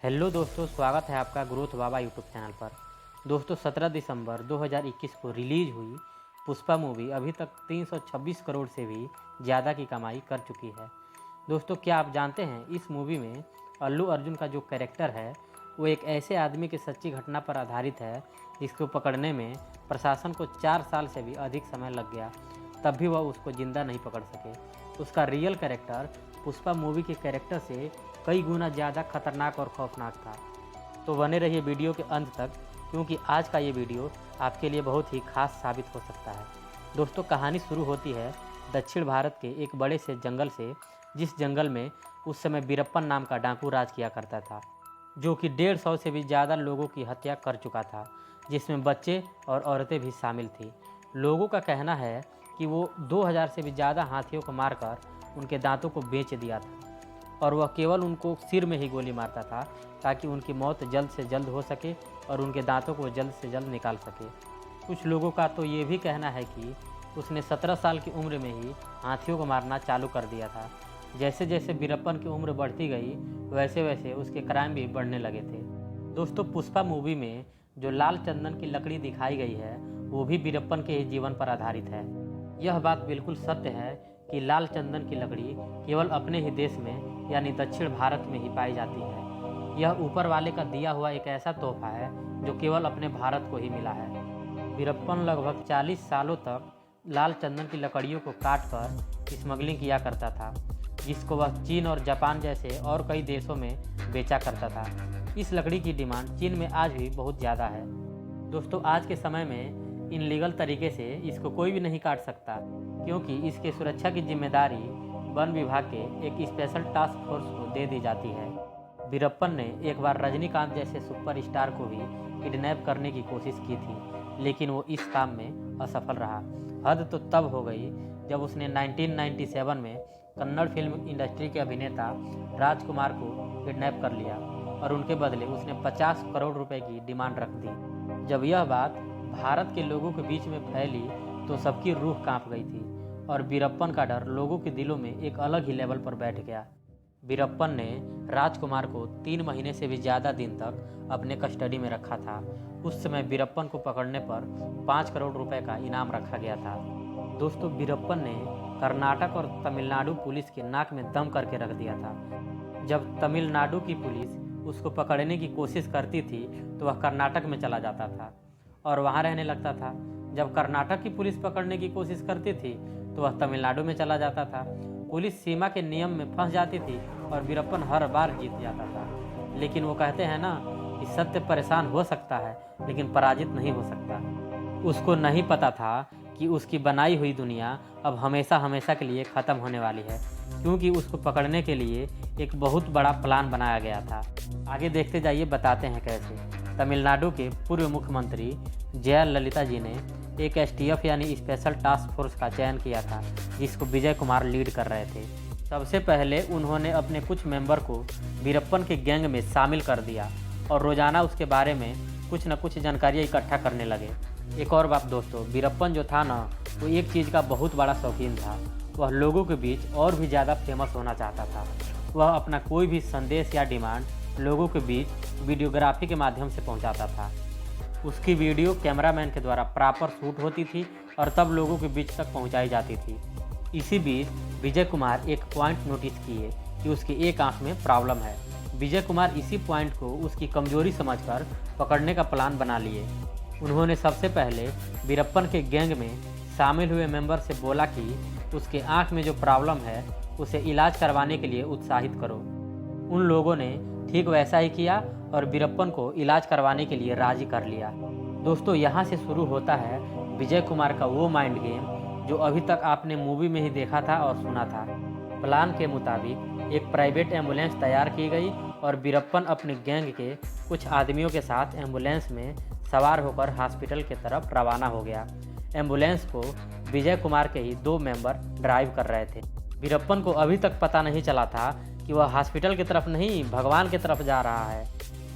Hello दोस्तों, स्वागत है आपका ग्रोथ बाबा यूट्यूब चैनल पर। दोस्तों 17 दिसंबर 2021 को रिलीज हुई पुष्पा मूवी अभी तक 326 करोड़ से भी ज़्यादा की कमाई कर चुकी है। दोस्तों क्या आप जानते हैं इस मूवी में अल्लू अर्जुन का जो कैरेक्टर है वो एक ऐसे आदमी की सच्ची घटना पर आधारित है जिसको पकड़ने में प्रशासन को 4 साल से भी अधिक समय लग गया, तब भी वह उसको ज़िंदा नहीं पकड़ सके। उसका रियल कैरेक्टर पुष्पा मूवी के कैरेक्टर से कई गुना ज़्यादा खतरनाक और खौफनाक था। तो बने रहिए वीडियो के अंत तक, क्योंकि आज का ये वीडियो आपके लिए बहुत ही खास साबित हो सकता है। दोस्तों कहानी शुरू होती है दक्षिण भारत के एक बड़े से जंगल से, जिस जंगल में उस समय वीरप्पन नाम का डाकू राज किया करता था, जो कि 150 से भी ज़्यादा लोगों की हत्या कर चुका था, जिसमें बच्चे और औरतें भी शामिल थी। लोगों का कहना है कि वो 2000 से भी ज़्यादा हाथियों को मारकर उनके दांतों को बेच दिया था और वह केवल उनको सिर में ही गोली मारता था ताकि उनकी मौत जल्द से जल्द हो सके और उनके दांतों को जल्द से जल्द निकाल सके। कुछ लोगों का तो ये भी कहना है कि उसने 17 साल की उम्र में ही हाथियों को मारना चालू कर दिया था। जैसे जैसे वीरप्पन की उम्र बढ़ती गई वैसे वैसे उसके क्राइम भी बढ़ने लगे थे। दोस्तों पुष्पा मूवी में जो लाल चंदन की लकड़ी दिखाई गई है वो भी वीरप्पन के ही जीवन पर आधारित है। यह बात बिल्कुल सत्य है कि लाल चंदन की लकड़ी केवल अपने ही देश में यानी दक्षिण भारत में ही पाई जाती है। यह ऊपर वाले का दिया हुआ एक ऐसा तोहफा है जो केवल अपने भारत को ही मिला है। वीरप्पन लगभग 40 सालों तक लाल चंदन की लकड़ियों को काट कर स्मगलिंग किया करता था, जिसको वह चीन और जापान जैसे और कई देशों में बेचा करता था। इस लकड़ी की डिमांड चीन में आज भी बहुत ज़्यादा है। दोस्तों आज के समय में इनलीगल तरीके से इसको कोई भी नहीं काट सकता, क्योंकि इसके सुरक्षा की जिम्मेदारी वन विभाग के एक स्पेशल टास्क फोर्स को दे दी जाती है। वीरप्पन ने एक बार रजनीकांत जैसे सुपरस्टार को भी किडनैप करने की कोशिश की थी, लेकिन वो इस काम में असफल रहा। हद तो तब हो गई जब उसने 1997 में कन्नड़ फिल्म इंडस्ट्री के अभिनेता राजकुमार को किडनैप कर लिया और उनके बदले उसने 50 करोड़ रुपए की डिमांड रख दी। जब यह बात भारत के लोगों के बीच में फैली तो सबकी रूह कांप गई थी और वीरप्पन का डर लोगों के दिलों में एक अलग ही लेवल पर बैठ गया। वीरप्पन ने राजकुमार को 3 महीने से भी ज़्यादा दिन तक अपने कस्टडी में रखा था। उस समय वीरप्पन को पकड़ने पर 5 करोड़ रुपए का इनाम रखा गया था। दोस्तों वीरप्पन ने कर्नाटक और तमिलनाडु पुलिस के नाक में दम करके रख दिया था। जब तमिलनाडु की पुलिस उसको पकड़ने की कोशिश करती थी तो वह कर्नाटक में चला जाता था और वहाँ रहने लगता था। जब कर्नाटक की पुलिस पकड़ने की कोशिश करती थी तो वह तमिलनाडु में चला जाता था। पुलिस सीमा के नियम में फंस जाती थी और वीरप्पन हर बार जीत जाता था। लेकिन वो कहते हैं ना कि सत्य परेशान हो सकता है लेकिन पराजित नहीं हो सकता। उसको नहीं पता था कि उसकी बनाई हुई दुनिया अब हमेशा हमेशा के लिए ख़त्म होने वाली है, क्योंकि उसको पकड़ने के लिए एक बहुत बड़ा प्लान बनाया गया था। आगे देखते जाइए, बताते हैं कैसे। तमिलनाडु के पूर्व मुख्यमंत्री जयललिता जी ने एक एसटीएफ यानी स्पेशल टास्क फोर्स का चयन किया था, जिसको विजय कुमार लीड कर रहे थे। सबसे पहले उन्होंने अपने कुछ मेंबर को वीरप्पन के गैंग में शामिल कर दिया और रोज़ाना उसके बारे में कुछ न कुछ जानकारियाँ इकट्ठा करने लगे। एक और बात दोस्तों, वीरप्पन जो था ना वो एक चीज़ का बहुत बड़ा शौकीन था। वह लोगों के बीच और भी ज़्यादा फेमस होना चाहता था। वह अपना कोई भी संदेश या डिमांड लोगों के बीच वीडियोग्राफी के माध्यम से पहुंचाता था। उसकी वीडियो कैमरामैन के द्वारा प्रॉपर शूट होती थी और तब लोगों के बीच तक पहुंचाई जाती थी। इसी बीच विजय कुमार एक पॉइंट नोटिस किए कि उसकी एक आंख में प्रॉब्लम है। विजय कुमार इसी पॉइंट को उसकी कमजोरी समझकर पकड़ने का प्लान बना लिए। उन्होंने सबसे पहले वीरप्पन के गैंग में शामिल हुए मेंबर से बोला कि उसके आँख में जो प्रॉब्लम है उसे इलाज करवाने के लिए उत्साहित करो। उन लोगों ने ठीक वैसा ही किया और वीरप्पन को इलाज करवाने के लिए राजी कर लिया। दोस्तों यहाँ से शुरू होता है विजय कुमार का वो माइंड गेम जो अभी तक आपने मूवी में ही देखा था और सुना था। प्लान के मुताबिक एक प्राइवेट एम्बुलेंस तैयार की गई और वीरप्पन अपने गैंग के कुछ आदमियों के साथ एम्बुलेंस में सवार होकर हॉस्पिटल की तरफ रवाना हो गया। एम्बुलेंस को विजय कुमार के ही 2 मेंबर ड्राइव कर रहे थे। वीरप्पन को अभी तक पता नहीं चला था कि वह हॉस्पिटल की तरफ नहीं भगवान की तरफ जा रहा है।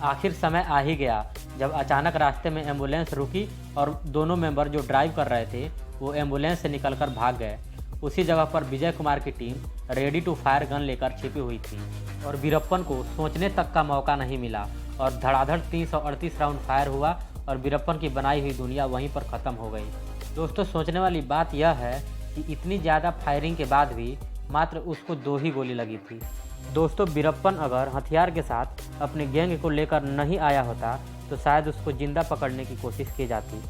आखिर समय आ ही गया जब अचानक रास्ते में एम्बुलेंस रुकी और दोनों मेंबर जो ड्राइव कर रहे थे वो एम्बुलेंस से निकलकर भाग गए। उसी जगह पर विजय कुमार की team ready to fire gun लेकर छिपी हुई थी और वीरप्पन को सोचने तक का मौका नहीं मिला और धड़ाधड़ 338 राउंड फायर हुआ और वीरप्पन की बनाई हुई दुनिया वहीं पर ख़त्म हो गई। दोस्तों, सोचने वाली बात यह है कि इतनी ज़्यादा फायरिंग के बाद भी मात्र उसको 2 ही गोली लगी थी। दोस्तों, वीरप्पन अगर हथियार के साथ अपने गैंग को लेकर नहीं आया होता तो शायद उसको जिंदा पकड़ने की कोशिश की जाती।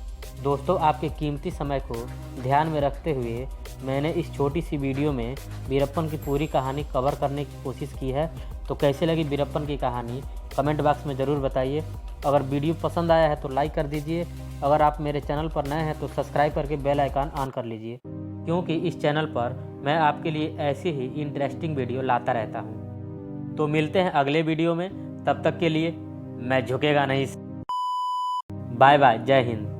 दोस्तों, आपके कीमती समय को ध्यान में रखते हुए मैंने इस छोटी सी वीडियो में वीरप्पन की पूरी कहानी कवर करने की कोशिश की है। तो कैसे लगी वीरप्पन की कहानी कमेंट बॉक्स में ज़रूर बताइए। अगर वीडियो पसंद आया है तो लाइक कर दीजिए। अगर आप मेरे चैनल पर नए हैं तो सब्सक्राइब करके बेल आइकन ऑन कर लीजिए, क्योंकि इस चैनल पर मैं आपके लिए ऐसी ही इंटरेस्टिंग वीडियो लाता रहता हूँ। तो मिलते हैं अगले वीडियो में, तब तक के लिए मैं झुकेगा नहीं। बाय बाय, जय हिंद।